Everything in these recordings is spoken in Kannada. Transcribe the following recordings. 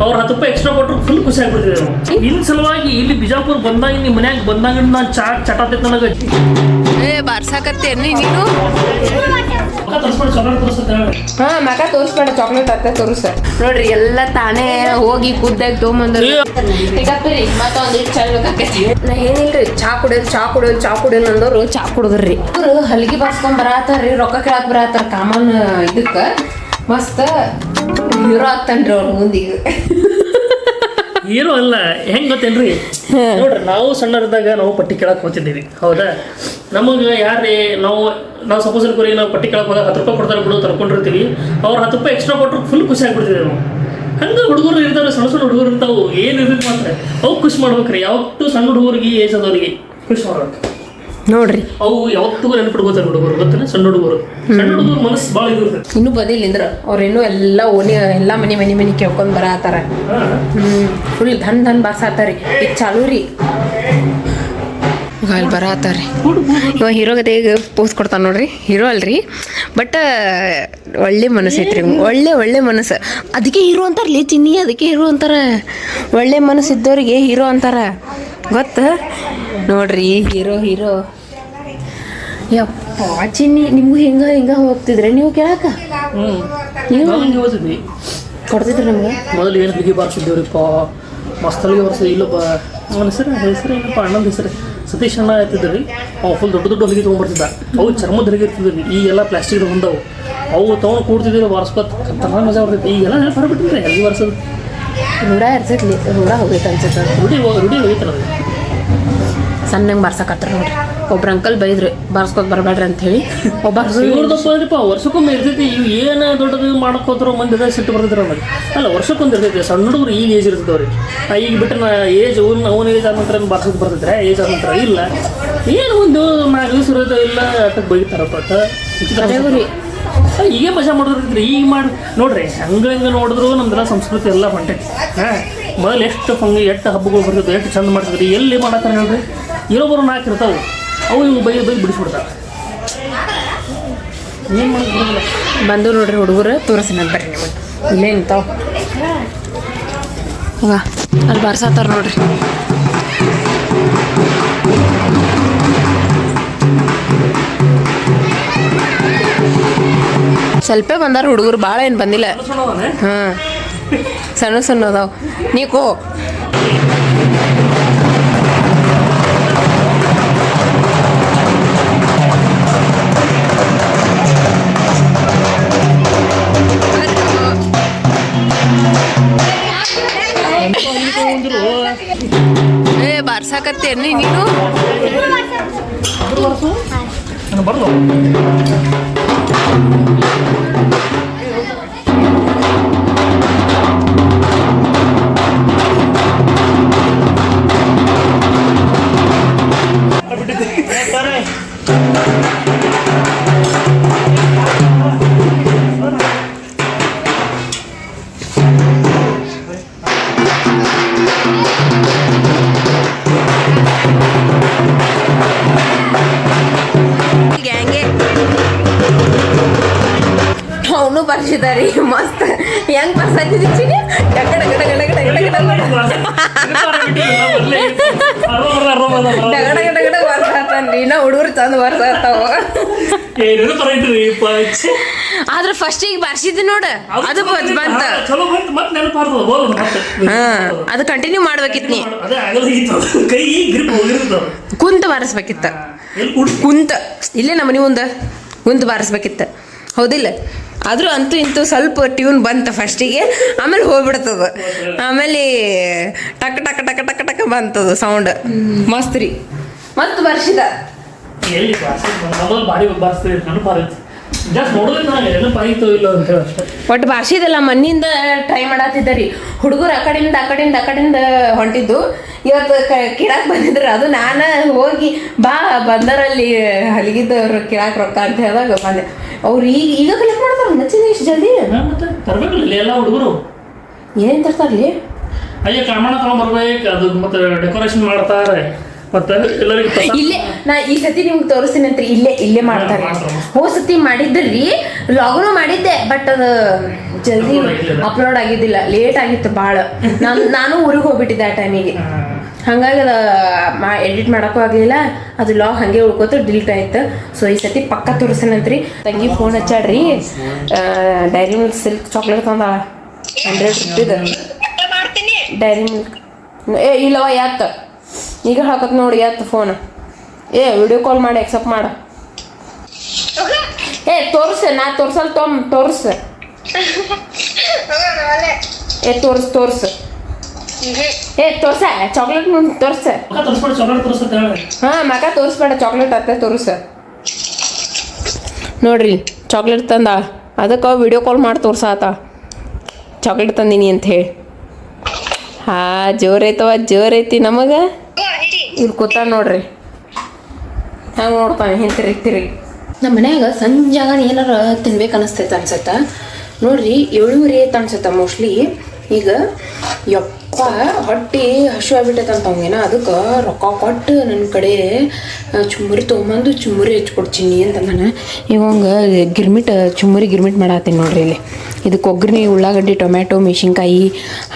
ಅವ್ರು 10 ರೂಪಾಯಿ ಎಕ್ಸ್ಟ್ರಾ ಕೊಟ್ಟರು ಫುಲ್ ಖುಷಿ ಆಗ್ಬಿಡ್ತಿದೆ ನಾವು. ಇನ್ ಸಲುವಾಗಿ ಇಲ್ಲಿ ಬಿಜಾಪುರ ಬಂದಾಗ ನಿಮ್ಮ ಮನ್ಯಾಗ ಬಂದಾಗ ನಾನು ಚಟಾತೈತೆ ನನಗೆ. ಬಾರ್ಸಾಕತ್ತೇನಿ ನೀನು? ಹಾ ಮಗ ತೋರಿಸ್ಬೇಡ, ಚಾಕ್ಲೇಟ್ ಅತ್ತೆ ತೋರಿಸ ನೋಡ್ರಿ. ಎಲ್ಲ ತಾನೇ ಹೋಗಿ ಖುದ್ದಾಗಿ ತೊಗೊಂಬಂದ್ರಿ. ಮತ್ತೊಂದಿಟ್ಟು ಚಾ ಬೇಕಾಕೈತಿ. ನಾ ಏನಿಲ್ರಿ, ಚಾ ಕುಡಿಯೋದು ಅಂದವ್ರು ಚಾ ಕುಡಿದ್ರಿ. ಅವ್ರು ಹಲ್ಗಿ ಬಾರ್ಸ್ಕೊಂಡ್ ಬರತ್ತಾರ್ರಿ, ರೊಕ್ಕ ಕೇಳಾಕ್ ಬರತ್ತಾರ ಕಾಮನ್ ಇದಕ್ಕ. ಮಸ್ತ್ ಹೀರೋ ಆಗ್ತಾನ್ರಿ ಅವ್ರ ಮುಂದಿಗೆ. ಹೀರೋ ಅಲ್ಲ, ಹೆಂಗ್ ಗೊತ್ತೇನ್ರಿ? ನೋಡ್ರಿ, ನಾವು ಸಣ್ಣರಿದ್ದಾಗ ನಾವು ಪಟ್ಟಿ ಕೇಳಕ್ ಹೋಗ್ತಿದ್ದೀವಿ, ಹೌದಾ? ನಮಗೆ ಯಾರೇ ನಾವು ಸಪೋಸ್ ಅನ್ಕೋರಿ, ನಾವು ಪಟ್ಟಿ ಕೇಳಕ್ ಹೋದಾಗ 10 ರೂಪಾಯಿ ಕೊಡ್ತಾರೆ ಬಿಡು, ತರ್ಕೊಂಡಿರ್ತೀವಿ. ಅವ್ರು 10 ರೂಪಾಯಿ ಎಕ್ಸ್ಟ್ರಾ ಕೊಟ್ಟರು ಫುಲ್ ಖುಷಿ ಆಗ್ಬಿಡ್ತಿದ್ದೀವಿ ನಾವು. ಹಂಗೆ ಹುಡುಗರು ಇರ್ತಾವೆ, ಸಣ್ಣ ಹುಡುಗರು ಇರ್ತಾವೆ, ಏನು ಇರ್ತೈತೆ ಮಾತ್ರ ಅವು ಖುಷಿ ಮಾಡ್ಬೇಕ್ರಿ. ಯಾವತ್ತೂ ಸಣ್ಣ ಹುಡುಗರಿಗೆ ಏಜ್ ಆದವ್ರಿಗೆ ಖುಷಿ ಮಾಡ್ಬೇಕು ನೋಡ್ರಿ. ಅವು ಯಾವತ್ತೂ ನೆನಪಿಡ್ಕೋತಾರೆ ಹುಡುಗರು, ಗೊತ್ತಾನೆ? ಸಣ್ಣ ಹುಡುಗರು ಮನಸ್ಸು ಭಾಳ ಇರ್ತದೆ. ಇನ್ನೂ ಬಂದಿಲ್ಲ ಅವ್ರೇನು ಎಲ್ಲ ಎಲ್ಲ ಮನೆ ಕೇಳ್ಕೊಂಡ್ ಬರತ್ತಾರ. ಫುಲ್ ಧನ್ ಬಾರ್ಸಾತಾರಿ. ಈಗ ಚಾಲು ರೀ, ಅಲ್ಲಿ ಬರತ್ತಾರಿ. ಇವಾಗ ಹೀರೋ ಗತೆ ಈಗ ಪೋಸ್ ಕೊಡ್ತಾನೆ ನೋಡ್ರಿ. ಹೀರೋ ಅಲ್ರಿ, ಬಟ್ ಒಳ್ಳೆ ಮನಸ್ಸು ಐತ್ರಿ, ಒಳ್ಳೆ ಮನಸ್ಸು. ಅದಕ್ಕೆ ಹೀರೋ ಅಂತಾರಲಿ ಚಿನ್ನಿ, ಅದಕ್ಕೆ ಹೀರೋ ಅಂತಾರ. ಒಳ್ಳೆ ಮನಸ್ಸು ಇದ್ದವ್ರಿಗೆ ಹೀರೋ ಅಂತಾರ, ಗೊತ್ತ? ನೋಡ್ರಿ, ಹೀರೋ ಯಪ್ಪ ಚಿನ್ನಿ, ನಿಮ್ಗೂ ಹಿಂಗ ಹೋಗ್ತಿದ್ರೆ ನೀವು ಕೇಳಾಕ? ನೀವು ಓದಿದ್ವಿ ಕೊಡ್ತಿದ್ರಿ ನಮ್ಗೆ. ಮೊದಲು ಏನು ಬಿಗಿ ಬಾರಿಸಿದ್ದೇವ್ರಿಪ್ಪ, ಮಸ್ತಳಿಗೆ ವರ್ಷ ಇಲ್ಲೊಬ್ಬ ಅವನ ಹೆಸರು ಏನಪ್ಪ, ಅಣ್ಣನ ಹೆಸರು ಸತೀಶ್ ಅಣ್ಣ ಆಯ್ತಿದ್ರಿ. ಅವು ಫುಲ್ ದೊಡ್ಡ ಹೊಲಿಗೆ ತೊಗೊಂಡ್ಬರ್ತಿದ್ದ. ಅವು ಚರ್ಮದ ಹೊಲಿಗೆ ಇರ್ತಿದ್ರಿ. ಈಗೆಲ್ಲ ಪ್ಲಾಸ್ಟಿಕ್ ಬಂದವು. ಅವು ತೊಗೊಂಡು ಕೂಡ್ತಿದ್ದೀವಿ, ಬಾರಿಸ್ಕೊತ ಖತರ್ನಾಕ್ ಮಜಾ ಬರ್ತೈತಿ. ಈಗೆಲ್ಲ ನೆನಪು ಹೊರಬಿಟ್ಟಿದ್ರೆ ಎಲ್ಲಿ ಬಾರಿಸೋದು? ರೂಢ ಇರ್ತೈತಿ, ರೂಢ ಹೋಗೈತೆ ಅನ್ಸುತ್ತೆ. ರೂಢಿ ಹೋಗೈತಲ್ಲ. ಸಣ್ಣಂಗೆ ಬಾರ್ಸಕತ್ತಾರ ನೋಡ್ರಿ. ಒಬ್ರು ಅಂಕಲ್ ಬೈದ್ರಿ, ಬಾರ್ಸ್ಕೊತ ಬರಬೇಡ್ರಿ ಅಂತ ಹೇಳಿ. ಇವ್ರದಪ್ಪ ವರ್ಷಕ್ಕೊಮ್ಮೆ ಇರ್ತೈತಿ. ಇವು ಏನು ದೊಡ್ಡದು ಮಾಡಕೋದ್ರು ಮಂದಿ ಸಿಟ್ಟು ಬರ್ತಿದ್ರು ನಮಗೆ. ಅಲ್ಲ, ವರ್ಷಕ್ಕೊಂದು ಇರ್ತೈತಿ. ಸಣ್ಣ ಹುಡುಗರು ಈಗ ಏಜ್ ಇರ್ತದವ್ರಿ. ಈಗ ಬಿಟ್ಟರೆ ಏಜ್ ಅವನ ಏಜ್ ಆದ ನಂತರ ಬಾರ್ಸೋದು ಬರ್ತಿದ್ರೆ, ಏಜ್ ಆದ ನಂತರ ಇಲ್ಲ. ಏನು ಒಂದು 4 ದಿವಸ ಇರೋದು ಇಲ್ಲ, ಅಟ್ಟಕ್ಕೆ ಬೈತಾರಪ್ಪ. ಈಗ ಮಜಾ ಮಾಡೋದ್ರಿ. ಈಗ ಮಾಡಿ ನೋಡ್ರಿ, ಹಂಗೆ ನೋಡಿದ್ರು ನಮ್ದೆಲ್ಲ ಸಂಸ್ಕೃತಿ ಎಲ್ಲ ಹೊಂಟೈತಿ. ಮೊದಲು ಎಷ್ಟು ಹಬ್ಬಗಳು ಬರ್ತಿದ್ವು, ಎಷ್ಟು ಚಂದ ಮಾಡ್ತಿದ್ರಿ. ಎಲ್ಲಿ ಮಾಡತ್ತಾರ ಹೇಳ್ರಿ? ಇರೋಬ್ಬರು 4 ಇರ್ತಾವೆ, ಅವು ಇವು ಬೈ ಬಿಡಿಸ್ಬಿಡ್ತಾರೆ. ಏನು ಮಾಡೋದು? ಬಂದು ನೋಡ್ರಿ ಹುಡುಗರು, ತೋರಿಸಿನ ಬರ್ರಿ ನಿಮಗೆ. ಇಲ್ಲೇ ನಿಂತಾವ ಅಲ್ಲಿ ಬಾರ್ಸಾತಾರ ನೋಡ್ರಿ. ಸ್ವಲ್ಪ ಬಂದಾರ ಹುಡುಗರು, ಭಾಳ ಏನು ಬಂದಿಲ್ಲ. ಹಾಂ, ಸಣ್ಣ ಅದಾವ. ನೀಕೋ ಬಾರ್ಸಾಕತ್ತೇನಿ ನೀನು? ಬರ್ಲು ಅವನು ಬರ್ಸಿದಾರಿ. ಮಸ್ತ್ ಹೆಂಗ್ ಬರ್ಸಾತಿದ್ದಿ ಚಿನಿ? ಡಗಡ ಬರ್ಸಾತಾನ್ರಿ. ನಾ ಹುಡುಗರು ಚಂದ ಬರ್ಸಾತಾವ. ಆದ್ರೆ ಫಸ್ಟಿಗೆ ಬರ್ಸಿದ್ದಿ ನೋಡ, ಅದು ಬಂತ. ಅದು ಕಂಟಿನ್ಯೂ ಮಾಡ್ಬೇಕಿತ್ತು. ನೀ ಕುಂತ ಬಾರಿಸ್ಬೇಕಿತ್ತ. ಕುಂತ ಇಲ್ಲೇ ನಮ್ಮ ಮನೆ ಮುಂದೆ ಕುಂತ ಬಾರಿಸ್ಬೇಕಿತ್ತ, ಹೌದಿಲ್ಲ? ಆದ್ರೂ ಅಂತೂ ಇಂತೂ ಸ್ವಲ್ಪ ಟ್ಯೂನ್ ಬಂತ ಫಸ್ಟಿಗೆ, ಆಮೇಲೆ ಹೋಗ್ಬಿಡ್ತದ. ಆಮೇಲೆ ಟಕ್ ಟಕ್ ಟಕ್ ಟಕ್ ಟಕ್ ಬಂತದ ಸೌಂಡ್. ಮಸ್ತ್ ರೀ, ಮಸ್ತ್ ಬರ್ಸಿದ. ಒಟ್ಟು ಬಾರ್ಸಿದಲ್ಲ ಮಣ್ಣಿಂದ ಟ್ರೈ ಮಾಡತ್ತಿದ್ದರಿ ಹುಡುಗರು. ಆ ಕಡೆಯಿಂದ ಹೊಂಟಿದ್ದು. ಇವತ್ತು ಕಿರಾಕ್ ಬಂದಿದ್ರು. ಅದು ನಾನು ಹೋಗಿ ಬಾ ಬಂದರಲ್ಲಿ ಹಲಿಗಿದ್ದವ್ರು ಕಿರಾಕ್ ರೊಕ್ಕ ಅಂತ ಹೇಳಿದಾಗ ಬಂದೆ. ಅವ್ರು ಈಗ ಕಲೆಕ್ಟ್ ಮಾಡ್ತಾರ ನಚ್ಚಿದ ಇಷ್ಟು ಜಲ್ದಿ? ತರ್ಬೇಕಲ್ಲ ಎಲ್ಲ ಹುಡುಗರು. ಏನ್ ತರ್ತಾರ್ಲಿ? ಅಯ್ಯೋ ಕಾಮಣ್ಣ ತಗೊಂಡ್ಬರ್ಬೇಕು, ಅದು ಮತ್ತೆ ಡೆಕೋರೇಷನ್ ಮಾಡ್ತಾರೆ. ಮತ್ತೆ ಎಲ್ಲರಿಗೂ ಇಲ್ಲೇ ನಾ ಈ ಸತಿ ನಿಮ್ಗೆ ತೋರಿಸ್ತೀನಿ ಅಂತ ಇಲ್ಲೇ ಮಾಡ್ತಾರೆ. ಹೋದ ಸತಿ ಮಾಡಿದ್ರಿ ಲಾಗ್ನು ಮಾಡಿದ್ದೆ, ಬಟ್ ಅದು ಜಲ್ದಿ ಅಪ್ಲೋಡ್ ಆಗಿದ್ದಿಲ್ಲ, ಲೇಟ್ ಆಗಿತ್ತು ಭಾಳ. ನಾನು ಊರಿಗೆ ಹೋಗ್ಬಿಟ್ಟಿದ್ದೆ ಆ ಟೈಮಿಗೆ, ಹಂಗಾಗಿ ಅದು ಎಡಿಟ್ ಮಾಡೋಕ್ಕೂ ಆಗಲಿಲ್ಲ. ಅದು ಲಾಗ್ ಹಾಗೆ ಉಳ್ಕೋತು, ಡಿಲೀಟ್ ಆಯ್ತು. ಸೊ ಈ ಸತಿ ಪಕ್ಕ ತೋರಿಸ್ತೀನಂತ್ರಿ. ತಂಗಿ ಫೋನ್ ಹಚ್ಚಾಡ್ರಿ, ಡೈರಿ ಮಿಲ್ಕ್ ಸಿಲ್ಕ್ ಚಾಕ್ಲೇಟ್ ತಂದಾಳ 100 ರೂಪಾಯಿದು ಡೈರಿ ಮಿಲ್ಕ್. ಇಲ್ಲವ ಯಾತ್ ಈಗ ಹಾಕತ್ ನೋಡಿ ಯಾತ್ ಫೋನ್. ವಿಡಿಯೋ ಕಾಲ್ ಮಾಡಿ ಎಕ್ಸೆಪ್ಟ್ ಮಾಡ. ತೋರ್ಸ, ನಾ ತೋರ್ಸಲ್ ತೋರ್ಸ. ತೋರ್ಸ ತೋರ್ಸ ಚಾಕ್ಲೇಟ್ ತೋರ್ಸ. ಹಾ ಮಗ ತೋರಿಸ್ಬೇಡ, ಚಾಕ್ಲೇಟ್ ಅತ್ತೆ ತೋರ್ಸ. ನೋಡ್ರಿ ಚಾಕ್ಲೇಟ್ ತಂದ, ಅದಕ್ಕೆ ವಿಡಿಯೋ ಕಾಲ್ ಮಾಡಿ ತೋರ್ಸಾತ ಚಾಕ್ಲೇಟ್ ತಂದೀನಿ ಅಂತ ಹೇಳಿ. ಹಾ ಜೋರೈತವ, ಜೋರೈತಿ ನಮಗೆ. ಇಲ್ಲಿ ಕೂತ ನೋಡ್ರಿ ಹಂಗೆ ನೋಡ್ತಾನೆ ಹಿಂತಿರುಗಿ. ನಮ್ಮ ಮನ್ಯಾಗ ಸಂಜಾಗ ಏನಾರ ತಿನ್ಬೇಕು ಅನಿಸ್ತೈತೆ ಅನ್ಸತ್ತ ನೋಡ್ರಿ. 7:30 ಐತೆ ಅನ್ಸತ್ತ ಮೋಸ್ಟ್ಲಿ. ಈಗ ಯಪ್ಪ ಹೊಟ್ಟೆ ಹಸು ಆಗ್ಬಿಟ್ಟೈತೆ ಅವಂಗೇನ. ಅದಕ್ಕೆ ರೊಕ್ಕ ಕೊಟ್ಟು ನನ್ನ ಕಡೆ ಚುಮ್ಮರಿ ತೊಗೊಂಬಂದು ಚುಮ್ಮರಿ ಹಚ್ಕೊಡ್ತೀನಿ ಅಂತ ನಾನು ಇವಂಗ ಚುಮ್ಮರಿ ಗಿರ್ಮಿಟ್ ಮಾಡತ್ತೀನಿ ನೋಡ್ರಿ. ಇಲ್ಲಿ ಇದಕ್ಕೆ ಒಗ್ಗರಣೆ, ಉಳ್ಳಾಗಡ್ಡಿ, ಟೊಮ್ಯಾಟೊ, ಮೆಣಸಿನ್ಕಾಯಿ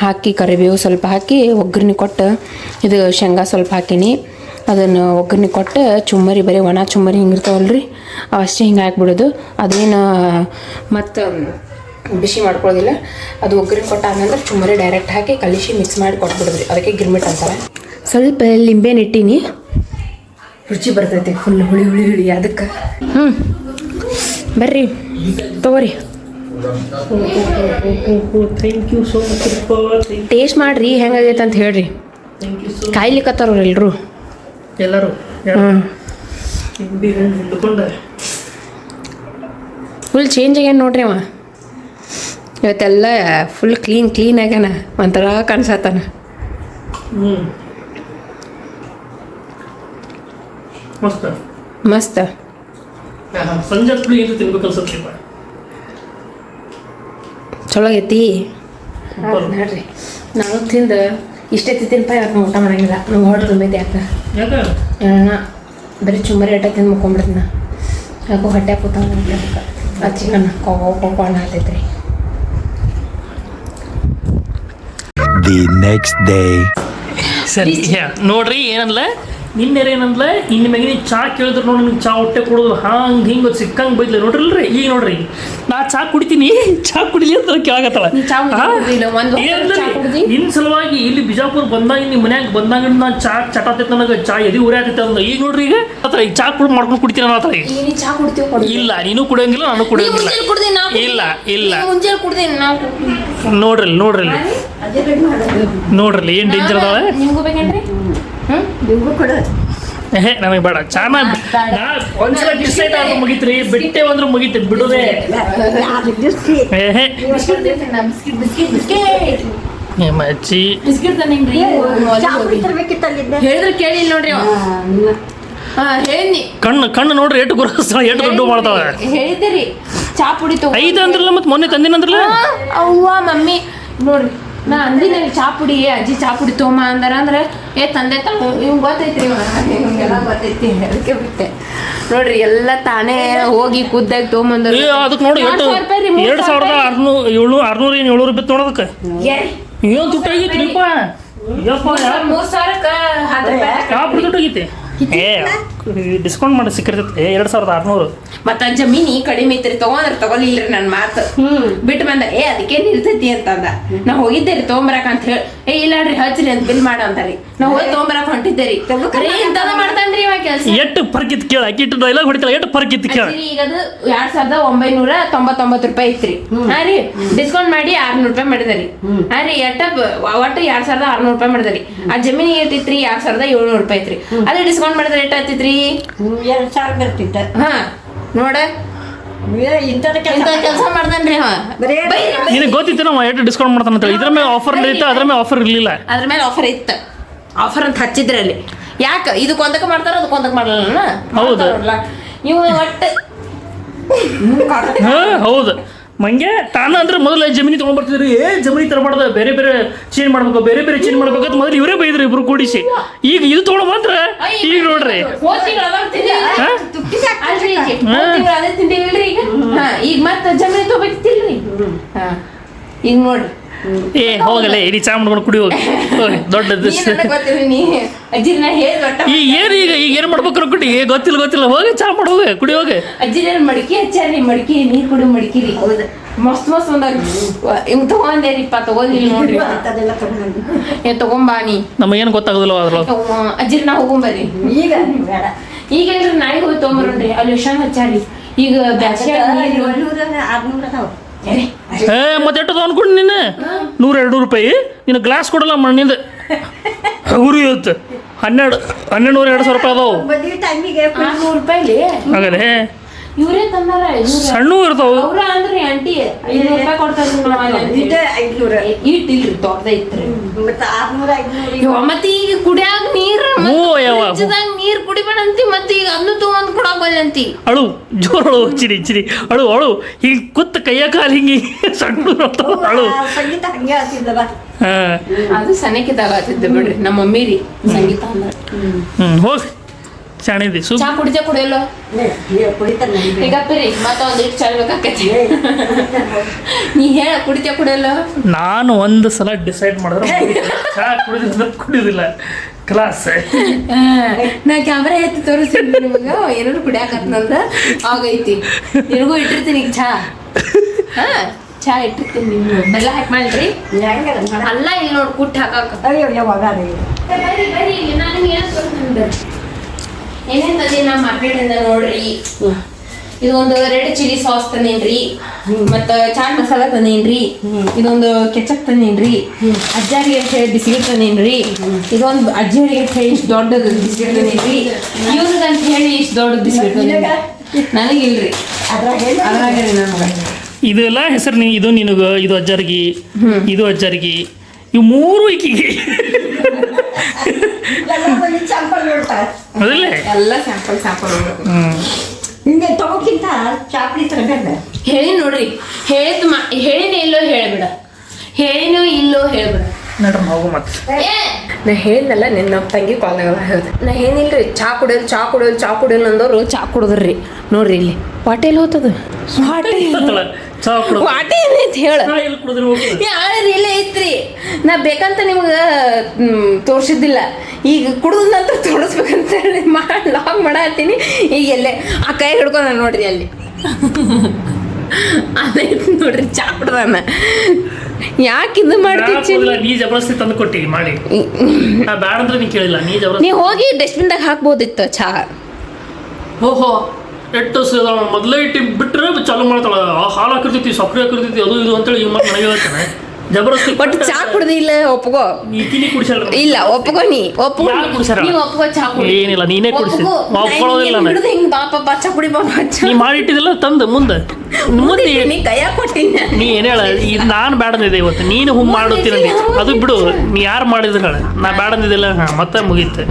ಹಾಕಿ, ಕರಿಬೇವು ಸ್ವಲ್ಪ ಹಾಕಿ ಒಗ್ಗರಣೆ ಕೊಟ್ಟು, ಇದು ಶೇಂಗಾ ಸ್ವಲ್ಪ ಹಾಕೀನಿ. ಅದನ್ನು ಒಗ್ಗರಣೆ ಕೊಟ್ಟು ಚುಮ್ಮರಿ, ಬರೀ ಒಣ ಚುಮ್ಮರಿ ಹಿಂಗಿರ್ತಾವಲ್ರಿ ಅಷ್ಟೇ ಹಿಂಗೆ ಹಾಕ್ಬಿಡೋದು. ಅದೇನು ಮತ್ತು ಬಿಸಿ ಮಾಡ್ಕೊಳ್ಳೋದಿಲ್ಲ. ಅದು ಒಗ್ಗರಣೆ ಕೊಟ್ಟು ಆದ್ಮೇಲೆ ಚುಮ್ಮರಿ ಡೈರೆಕ್ಟ್ ಹಾಕಿ ಕಲಿಸಿ ಮಿಕ್ಸ್ ಮಾಡಿ ಕೊಟ್ಬಿಡೋದ್ರಿ. ಅದಕ್ಕೆ ಗಿರ್ಮಿಟ್ ಅಂತಾರೆ. ಸ್ವಲ್ಪ ಲಿಂಬೆನ ಇಟ್ಟೀನಿ, ರುಚಿ ಬರ್ತೈತಿ, ಫುಲ್ ಹುಳಿ ಹುಳಿ ಹುಳಿ. ಅದಕ್ಕೆ ಬರ್ರಿ ತಗೋರಿ, thank you so much. Taste ಮಾಡ್ರಿ ಹೆಂಗಾಗೈತೆ ಅಂತ ಹೇಳ್ರಿ. ಕಾಯ್ಲಿಕ್ಕತ್ತಾರ ಎಲ್ಲರೂ. ಫುಲ್ ಚೇಂಜ್ ಆಗ್ಯಾನ ನೋಡ್ರಿ ಅವ. ಇವತ್ತೆಲ್ಲ ಫುಲ್ ಕ್ಲೀನ್ ಆಗ್ಯಾನ, ಒಂಥರ ಕಾಣಿಸತ್ತಾನ. ಮಸ್ತ್ ಸಂಜೆ ತಿನ್ಬೇಕು ಅನ್ಸತ್ತಿ, ಚಲೋ ಐತಿ ನೋಡ್ರಿ. ನಾನು ತಿಂದು ಇಷ್ಟೇ ತಿಂತೀನಿ ಯಾಕೆ ಊಟ ಮಾಡಂಗಿಲ್ಲ, ನಂಗೆ ಹೊಟ್ಟೆ ತುಂಬೈತಿ. ಯಾಕೆ ಬರೀ ಚುಮ್ಮರಿ ಅಟ್ಟ ತಿಂದು ಮುಕ್ಕೊಂಬಿಡ್ತೀನಿ ನಾ. ಯಾಕೋ ಹೊಟ್ಟೆ ಕೂತ ಆ ಚಿಕನ್ ಕೋಣ ಹಾತೈತ್ರಿ. The next day. ಸರಿ ನೋಡ್ರಿ ಏನಂದ್ಲ ನಿನ್ನೆರ ಏನಂದ್ಲ ಇನ್ನು ಮ್ಯಾಗಿನ ಚಾ ಕೇಳಿದ್ರು ನೋಡಿ, ನಿಮ್ಗೆ ಚಾ ಹೊಟ್ಟೆ ಕೊಡೋದು ಹಂಗೆ ಹಿಂಗೆ ಸಿಕ್ಕಂಗೆ ಬೈದ್ಲ ನೋಡ್ರಿಲ್ರಿ. ಈಗ ನೋಡ್ರಿ ನಾ ಚಾ ಕುಡಿತೀನಿ, ಚಾ ಕುಡಿಲಿ ಅಂತ ಕೇಳಾಗತ್ತಳ. ನಿನ್ನ ಸಲುವಾಗಿ ಇಲ್ಲಿ ಬಿಜಾಪುರ ಬಂದಾಗ ನಿಮ್ಮ ಮನ್ಯಾಗ ಬಂದಾಗ ನಾ ಚಾ ಚಟಾತೈತೆ, ನನಗೆ ಚಾ ಎದಿ ಉರಿಯಾತೈತೆ ಅಂದ. ಈಗ ನೋಡ್ರಿ ಈಗ ಈ ಚಾ ಮಾಡ್ಕೊಂಡು ಕುಡಿತೀನಿ ಅನ್ನೋ ಇಲ್ಲ, ನೀನು ಕುಡಿಯಂಗಿಲ್ಲ, ನಾನು ಕುಡಿಯಂಗಿಲ್ಲ. ಇಲ್ಲ ನೋಡ್ರಿ ಏನು ಡೇಂಜರ್ ಅದಾವ. ನಮಗೆ ಬೇಡ ಚಾನ. ಒಂದ್ಸಲ ಡಿಸೈಡ್ ಆದ್ರೆ ಮುಗಿತ್ರಿ, ಬಿಟ್ಟೆ ಅಂದ್ರೆ ಮುಗಿತು, ಬಿಡುದೇ. ಮಚ್ಚಿ ಹೇಳಿದ್ರೆ ಕೇಳಿ ನೋಡ್ರಿ. ಕಣ್ಣು ನೋಡ್ರಿ ಎಷ್ಟು ಗುರುಸ್ತಾಳ, ಎಷ್ಟು ದುಡ್ಡು ಮಾಡ್ತಾಳೆ. ಹೇಳಿದ್ದೀರಿ ಚಾ ಪುಡಿ ಐದು ಅಂದ್ರಲ್ಲ, ಮತ್ತೆ ಮೊನ್ನೆ ತಂದಿನಂದ್ರಲ್ಲ ಅವ್ವ ಮಮ್ಮಿ. ನೋಡ್ರಿ ನಾ ಅಂದಿನ ಚಾ ಪುಡಿ, ಅಜ್ಜಿ ಚಾ ಪುಡಿ ತೊಗೊಂಬ ಅಂದಾರ ಅಂದ್ರೆ ತಂದೆ ಇವ್ ಗೊತ್ತೈತ್ರಿ, ಇವಂಗೆಲ್ಲ ಗೊತ್ತೈತಿ, ಅದಕ್ಕೆ ಬಿಟ್ಟೆ. ನೋಡ್ರಿ ಎಲ್ಲ ತಾನೇ ಹೋಗಿ ಖುದ್ದಾಗಿ ತೊಗೊಂಬಂದ್ರು. ಅದಕ್ಕೆ ನೋಡಿ 2600 ರೂಪಾಯಿ ನೋಡೋದಕ್ಕೆ ಏನು ದುಡ್ಡು ಆಗೈತ್ರಿಪ್ಪ. 3,000 ದುಡ್ಡಾಗೈತಿ. ಡಿಸ್ಕೌಂಟ್ ಮಾಡಿ ಸಿಕ್ಕಿರ್ತೈತಿ 2600. ಮತ್ತ ಜಮೀನಿ ಕಡಿಮೆ ಐತ್ರಿ, ತಗೊಂಡ್ರೆ ತಗೊಲಿಲ್ರಿ. ನನ್ನ ಮಾತು ಬಿಟ್ಟು ಬಂದ, ಅದಕ್ಕೇನು ಇರ್ತೈತಿ ಅಂತಂದ. ನಾ ಹೋಗಿದ್ದೆ ರೀ ತೊಗೊಂಬರಕ ಅಂತ ಹೇಳಿ, ಇಲ್ಲಾಡ್ರಿ ಹಚ್ಚ್ರಿ ಅಂತ ಬಿಲ್ ಮಾಡ ಅಂತಾರಿ. ನಾ ಹೋಗಿ ತೊಗೊಂಬರಕ್ ಹೊಂಟಿದ್ದೆ ರೀ. ಇಂತದ ಮಾಡ್ತಾನ್ರಿ ಇವಾಗ ಕೆಲಸ. ಎಷ್ಟು ಪರ್ಕಿತ್ ಕೇಳ, ಅಕ್ಕಿಟ್ಟು ಡೈಲಾಗ್ ಹೊಡಿತಲ್ಲ, ಎಷ್ಟು ಪರ್ಕಿತ್ ಕೇಳ. ಈಗ ಅದು 2999 ರೂಪಾಯಿ ಐತ್ರಿ. ಹಾ ರೀ, ಡಿಸ್ಕೌಂಟ್ ಮಾಡಿ 600 ರೂಪಾಯಿ ಮಾಡಿದರಿ. ಹಾ ರೀ, ಒಟ್ಟು 2600 ರೂಪಾಯಿ ಮಾಡಿದರಿ. ಆ ಜಮೀನಿಗೆ ಇಟ್ಟಿತ್ರಿ 2700 ರೂಪಾಯಿ ಐತ್ರಿ. ಅದೇ ಡಿಸ್ಕೌಂಟ್ ಮಾಡಿದ್ರೆ ಎಷ್ಟು ಆಗ್ತೈತ್ರಿ? 2,000 ಬರ್ತಿತ್ತ. ಹಾ ನೋಡ, ಕೆಲಸ ಮಾಡ್ತಾನ್ರಿ. ನಿನಗೆ ಗೊತ್ತಿತ್ತು ನಾವು ಎಷ್ಟು ಡಿಸ್ಕೌಂಟ್ ಮಾಡ್ತಾನೆ ಅಂತ. ಇದ್ರ ಮೇಲೆ ಆಫರ್ ಇತ್ತು, ಅದ್ರ ಮೇಲೆ ಆಫರ್ ಇರಲಿಲ್ಲ. ಅದ್ರ ಮೇಲೆ ಆಫರ್ ಇತ್ತು, ಆಫರ್ ಅಂತ ಹಚ್ಚಿದ್ರಲ್ಲಿ. ಯಾಕೆ ಇದಕ್ಕೊಂದಕ್ಕೆ ಮಾಡ್ತಾರ, ಅದಕ್ಕೊಂದಕ್ಕೆ ಮಾಡಲ್ಲ. ಹೌದು ಇವು ಒಟ್ಟು ಹೌದು. ಮಂಗೆ ತಾನ ಅಂದ್ರೆ ಮೊದಲ ಜಮೀನಿ ತೊಗೊಂಡ್ಬರ್ತಿದ್ರಿ ಜಮೀನಿ ತರಬಾರ್ದು ಬೇರೆ ಬೇರೆ ಚೇಂಜ್ ಮಾಡ್ಬೇಕು ಬೇರೆ ಬೇರೆ ಚೇಂಜ್ ಮಾಡ್ಬೇಕಂತ ಮೊದಲು ಇವರೇ ಬೈದ್ರಿ ಇಬ್ರು ಕೂಡಿಸಿ ಈಗ ಇದು ತೊಗೊಂಡ್ ಬಂದ್ರ ಈಗ ನೋಡ್ರಿ ಈಗ ಮತ್ತ ಜಮೀನ್ ತಗೋಬೇಕಿಲ್ರಿ ಈಗ ನೋಡ್ರಿ ಏ ಹೋಗಲ್ಲ ಇಡೀ ಚಾ ಮಾಡ್ಕೊಂಡು ಕುಡಿ ಹೋಗಿ ದೊಡ್ಡದು ಗೊತ್ತಿರಿ ನೀ ಅಜ್ಜಿ ನಾ ಹೇಳ್ ಈಗ ಏನು ಈಗ ಏನು ಮಾಡ್ಬೇಕು ಅನ್ಕೊಂಡು ಗೊತ್ತಿಲ್ಲ ಹೋಗಿ ಚಾ ಮಾಡೋಗ ಕುಡಿ ಹೋಗಿ ಅಜ್ಜಿ ಮಡಿಕೆ ಹಚ್ಚಾರಿ ಮಡಿಕೆ ನೀರ್ ಕುಡಿ ಮಡಿಕಿರಿ ಹೌದು ಮಸ್ತ್ ಒಂದಾಗ ಹಿಂಗ್ ತಗೊಂಡೇರಿಪ್ಪ ತಗೊಂಡಿಲ್ಲ ನೋಡ್ರಿ ಅದೆಲ್ಲ ತಗೊಂಡು ಏ ತಗೊಂಬಾ ನೀ ನಮಗೇನು ಗೊತ್ತಾಗೋದಿಲ್ಲ ಅದ್ರೊಳಗೆ ಅಜ್ಜಿ ನಾ ಹೋಗೊಂಬರ್ರಿ ಈಗ ಬೇಡ ಈಗ ಏನ್ರಿ ನಾಯಿ ಹೋಗಿ ತಗೊಂಬರ್ರಿ ಅಲ್ಲಿ ಎಷ್ಟ ಹಚ್ಚಾರಿ ಈಗ ಬ್ಯಾಸ್ಗೆ 600 ಅದಾವ ಮತ್ತೆ ಎಟ್ಟದ ಅನ್ಕೊಂಡು ನೀನು 100-200 ರೂಪಾಯಿ ನೀನು ಗ್ಲಾಸ್ ಕೊಡಲ್ಲ ಮಣ್ಣಿಂದ ಅವ್ರು ಇವತ್ತು 1200-2000 ರೂಪಾಯಿ ಅದಾವು ಮದುವೆ ಟೈಮಿಗೆ 600 ರೂಪಾಯಿ ಹಾಗದೆ ಇವ್ರೇ ತಂದಾರ ಸಣ್ಣ ಇರ್ತಾವ ಅವ್ರ ಅಂದ್ರಿ ಆಂಟಿ 500 ರೂಪಾಯಿ ಕೊಡ್ತಾರ ಇದೇ 500 ಇಟ್ಟಿಲ್ರಿ ತೋಟದ ಇತ್ರಿ ಮತ್ತೆ 600 ಮತ್ತೆ ಈಗ ಕುಡಿಯಾಗ ನೀರ್ ನೀರ್ ಕುಡಿಬೇಡ ಅಂತಿ ಮತ್ತೆ ಈಗ ಅದನ್ನು ತಗೊಂಡ್ ಕೊಡಾಕ್ ಬಂದಂತಿ ಅಳು ಜೋರು ಚಿರಿ ಅಳು ಈಗ ಕುತ್ತ ಕೈಯ ಕಾಲು ಹಿಂಗಿ ಸಣ್ಣ ಅಳು ಸಂಗೀತ ಹಂಗೆ ಆಗ್ತಿದ್ದಲ್ಲ ಅದು ಸಣ್ಣಕ್ಕಿದ್ದಾಗ ಆಗ್ತಿದ್ದೆ ಬಿಡ್ರಿ ನಮ್ಮ ಮಮ್ಮಿ ರೀ ಸಂಗೀತ ಅಂದ್ರೆ ಹೋಗಿ ಶಾಣಿದಿ ಚಾ ಕುಡಿಯಲ್ಲ ಕುಡಿತಾರೆ ಈಗ ಪರಿ ಮತ್ತೆ ಒಂದಿಟ್ಟು ಚಾ ಬೇಕಾಕೈತಿ ನೀ ಹೇಳ ಕುಡಿಯಲ್ಲ ನಾನು ಒಂದು ಸಲ ಡಿಸೈಡ್ ಮಾಡಿದ್ರೆ ಚಾ ಕುಡಿಯೋದಿಲ್ಲ ಕ್ಲಾಸ್ ನಾ ಕ್ಯಾಮ್ರಾ ಎತ್ತಿ ತೋರಿಸ್ತೀನಿ ನಿಮಗೆ ಏನಾದ್ರು ಕುಡಿಯಾಕತ್ನಂದ ಆಗೈತಿ ನಿನಗೂ ಇಟ್ಟಿರ್ತೀನಿ ಈಗ ಚಾ ಇಟ್ಟಿರ್ತೀನಿ ನಿಮ್ಗೆ ಬೆಲ್ಲ ಹಾಕಿ ಮಾಡ್ರಿ ಅಲ್ಲ ಇಲ್ಲಿ ನೋಡಿ ಕುಟ್ಟಿ ಹಾಕಾಕ ಅಯ್ಯೋ ಯಾವಾಗ ಬರ್ರಿ ನಾನು ಏನು ತೋರಿಸ್ತೀನಿ ಏನೇನು ತಂದಿ ನಾ ಮಾರ್ಕೆಟಿಂದ ನೋಡ್ರಿ ಇದೊಂದು ರೆಡ್ ಚಿಲ್ಲಿ ಸಾಸ್ ತಂದೇನ್ರಿ ಮತ್ತು ಚಾಟ್ ಮಸಾಲ ತಂದೇನ್ರಿ ಇದೊಂದು ಕೆಚಪ್ ತಂದೇನ್ರಿ ಅಜ್ಜಾರಿಗೆ ಅಂತ ಹೇಳಿ ಬಿಸ್ಕಿಟ್ ತಂದೇನ್ರಿ ಇದೊಂದು ಅಜ್ಜಿಯರಿಗೆ ಅಂತ ಹೇಳಿ ಇಷ್ಟು ದೊಡ್ಡದು ಬಿಸ್ಕಿಟ್ ತಂದೇನ್ರಿ ಇವ್ರಿಗೆ ಅಂತ ಹೇಳಿ ಇಷ್ಟು ದೊಡ್ಡ ಬಿಸ್ಕಿಟ್ ತಂದೇನ್ರಿ ನನಗಿಲ್ರಿ ಅದ್ರಾಗ ರೀ ನಮ್ಗೆ ಇದೆಲ್ಲ ಹೆಸರು ನೀವು ಇದು ನಿನಗೆ ಇದು ಅಜ್ಜಾರಿಗೆ ಇದು ಅಜ್ಜಾರಿಗೆ ಇವು 3 ಈಕಿಗೆ ಚಾಂಪಲ್ ನೋಡ್ತಾರೆ ಅದಲ್ಲೇ ಎಲ್ಲ ಸ್ಯಾಂಪಲ್ ಹಿಂಗೆ ತಗೋಕ್ಕಿಂತ ಚಾಪ್ಲಿ ತರಬೇಡ ಹೇಳಿ ನೋಡ್ರಿ ಹೇಳಿನ ಇಲ್ಲೋ ಹೇಳ್ಬಿಡ ಹೇಳಿನೋ ಇಲ್ಲೋ ಹೇಳ್ಬಿಡ ನಡ್ರಿ ಹೋಗು ಮತ್ತೆ ನಾ ಹೇಳಿದ್ನಲ್ಲ ನಿನ್ನ ತಂಗಿ ಕಾಲ್ನಾಗ ಹೇಳ್ದೆ ನಾ ಏನಿಲ್ರಿ ಚಾ ಕುಡಿಯೋದು ಅಂದವ್ರು ಚಾ ಕುಡಿದ್ರಿ ನೋಡ್ರಿ ಇಲ್ಲಿ ವಾಟೆಲ್ ಹೋತದ ಚಾ ವಾಟೆ ಏನೈತಿ ಹೇಳ ಎಲ್ಲಿ ಕುಡಿದ್ರೆ ಹೋಗ್ತದೆ ಯಾರು ಇಲ್ಲೇ ಐತ್ರಿ ನಾ ಬೇಕಂತ ನಿಮ್ಗೆ ತೋರಿಸಿದ್ದಿಲ್ಲ ಈಗ ಕುಡಿದ ನಂತರ ತೋರಿಸ್ಬೇಕಂತ ಹೇಳಿ ಲಾಗ್ ಮಾಡತ್ತೀನಿ ಈಗ ಎಲ್ಲೇ ಆ ಕೈ ಹಿಡ್ಕೊಂಡ ನೋಡ್ರಿ ಅಲ್ಲಿ ಅದೈತಿ ನೋಡ್ರಿ ಚಾ ಕುಡ್ದಾನ ಯಾಕೆ ಇದು ಮಾಡ್ತೀವಿ ನೀ ಜಬರ್ದಸ್ತಿ ತಂದು ಕೊಟ್ಟಿ ಮಾಡಿ ನಾ ಬ್ಯಾಡ ಅಂದ್ರೆ ನೀ ಕೇಳಿಲ್ಲ ನೀ ನೀ ಜಬರ್ದಸ್ತಿ ಹೋಗಿ ಡಸ್ಟ್ಬಿನ್ದಾಗ ಹಾಕ್ಬೋದಿತ್ತು ಚಾ ಓಹೋ ಎಟ್ಟು ಮೊದಲೇ ಇಟ್ಟು ಬಿಟ್ರೆ ಚಾಲು ಮಾಡ್ತಾಳ ಹಾಲು ಹಾಕಿರ್ತೈತಿ ಸಕ್ಕರೆ ಹಾಕಿರ್ತೈತಿ ಅದು ಇದು ಅಂತೇಳಿ ಈಗ ಮತ್ತೆ ನನಗೆ ಹೇಳ್ತಾನೆ ಜಬರ್ದಸ್ತಿ ಬಟ್ ಚಾ ಕುಡ್ದಿ ಇಲ್ಲ ಒಪ್ಕೋ ಈಕಿನಿ ಕುಡಿಸಲ್ಲ ಇಲ್ಲ ಒಪ್ಕೋ ಒಪ್ಕೋ ಯಾರು ಕುಡಿಸ್ಯಾರ? ನೀವು ಒಪ್ಕೋ ಚಾ ಕುಡಿ ಏನಿಲ್ಲ ನೀನೇ ಕುಡಿಸಿ ಒಪ್ಕೊಳ್ಳೋದಿಲ್ಲ ನಾನು ಹಿಂಗ್ ಬಾಪ ಚಾ ಕುಡಿ ಬಾಪ ನೀ ಮಾಡಿಟ್ಟಿದಿಲ್ಲ ತಂದು ಮುಂದೆ ನೀ ಕೈಯಾಗ ಕೊಟ್ಟಿನ ನೀ ಏನ್ ಹೇಳ ಇದು ನಾನು ಬ್ಯಾಡಂದಿದೆ ಇವತ್ತು ನೀನು ಮಾಡುತ್ತೀನಿ ಅದು ಬಿಡು ನೀ ಯಾರು ಮಾಡಿದ್ರ ಹೇಳ ನಾ ಬ್ಯಾಡಂದಿದ್ದಿಲ್ಲ ಮತ್ತೆ ಮುಗೀತು